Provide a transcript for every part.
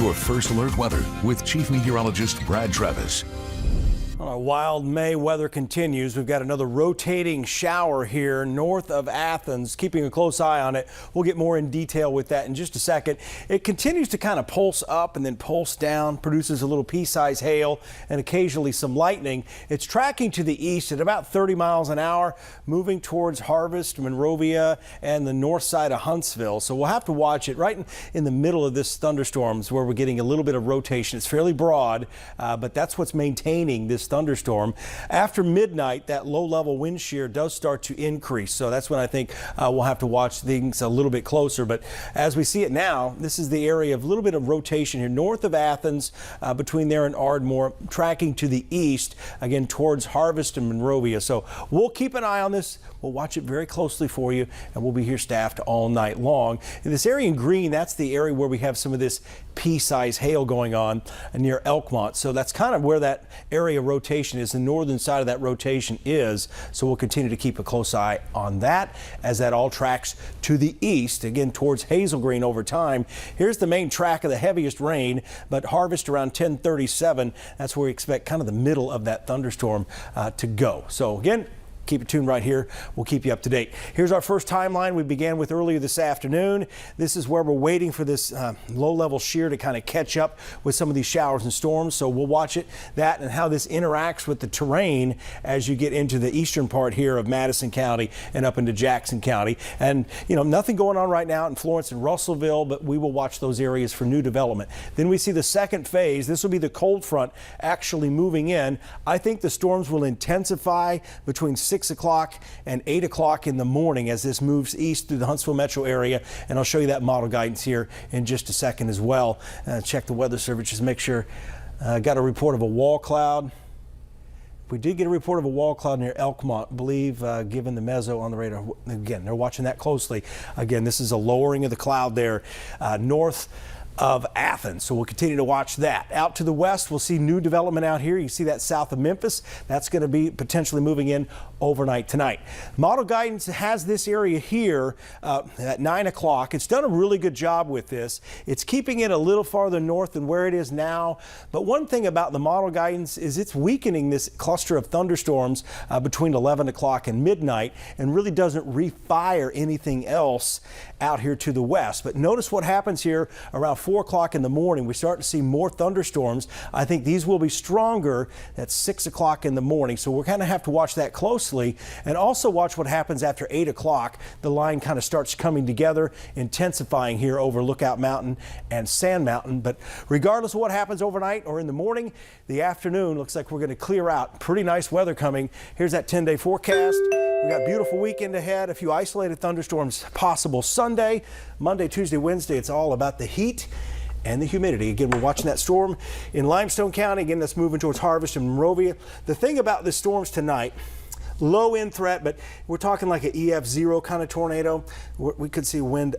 your first alert weather with Chief Meteorologist Brad Travis. Our wild May weather continues. We've got another rotating shower here north of Athens. Keeping a close eye on it. We'll get more in detail with that in just a second. It continues to kind of pulse up and then pulse down, produces a little pea-sized hail and occasionally some lightning. It's tracking to the east at about 30 miles an hour, moving towards Harvest, Monrovia, and the north side of Huntsville. So we'll have to watch it right in the middle of this thunderstorms where we're getting a little bit of rotation. It's fairly broad, but that's what's maintaining this thunderstorm. After midnight, that low-level wind shear does start to increase. So that's when I think we'll have to watch things a little bit closer. But as we see it now, this is the area of a little bit of rotation here north of Athens, between there and Ardmore, tracking to the east, again towards Harvest and Monrovia. So we'll keep an eye on this. We'll watch it very closely for you, and we'll be here staffed all night long. In this area in green, that's the area where we have some of this pea-sized hail going on near Elkmont. So that's kind of where that area rotation is. The northern side of that rotation is. So we'll continue to keep a close eye on that as that all tracks to the east, again towards Hazel Green over time. Here's the main track of the heaviest rain, but Harvest around 10:37. That's where we expect kind of the middle of that thunderstorm to go. So again, keep it tuned right here. We'll keep you up to date. Here's our first timeline we began with earlier this afternoon. This is where we're waiting for this low-level shear to kind of catch up with some of these showers and storms. So we'll watch that and how this interacts with the terrain as you get into the eastern part here of Madison County and up into Jackson County. And, you know, nothing going on right now in Florence and Russellville, but we will watch those areas for new development. Then we see the second phase. This will be the cold front actually moving in. I think the storms will intensify between 6 o'clock and 8 o'clock in the morning as this moves east through the Huntsville metro area. And I'll show you that model guidance here in just a second as well. Check the weather service, just make sure. Got a report of a wall cloud. We did get a report of a wall cloud near Elkmont, I believe, given the meso on the radar. Again, they're watching that closely. Again, this is a lowering of the cloud there north of Athens. So we'll continue to watch that. Out to the west, we'll see new development out here. You see that south of Memphis. That's going to be potentially moving in overnight tonight. Model guidance has this area here at 9 o'clock. It's done a really good job with this. It's keeping it a little farther north than where it is now. But one thing about the model guidance is it's weakening this cluster of thunderstorms between 11 o'clock and midnight and really doesn't refire anything else out here to the west. But notice what happens here around 4 o'clock in the morning. We start to see more thunderstorms. I think these will be stronger at 6 o'clock in the morning. So we're going to have to watch that closely and also watch what happens after 8 o'clock. The line kind of starts coming together, intensifying here over Lookout Mountain and Sand Mountain. But regardless of what happens overnight or in the morning, the afternoon looks like we're going to clear out. Pretty nice weather coming. Here's that 10-day forecast. We got a beautiful weekend ahead. A few isolated thunderstorms possible Sunday, Monday, Tuesday, Wednesday. It's all about the heat and the humidity. Again, we're watching that storm in Limestone County. Again, that's moving towards Harvest and Monrovia. The thing about the storms tonight, low wind threat, but we're talking like an EF0 kind of tornado. We could see wind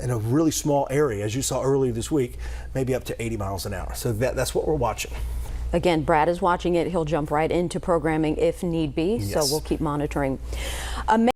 in a really small area, as you saw earlier this week, maybe up to 80 miles an hour. So that's what we're watching. Again, Brad is watching it. He'll jump right into programming if need be. Yes. So we'll keep monitoring.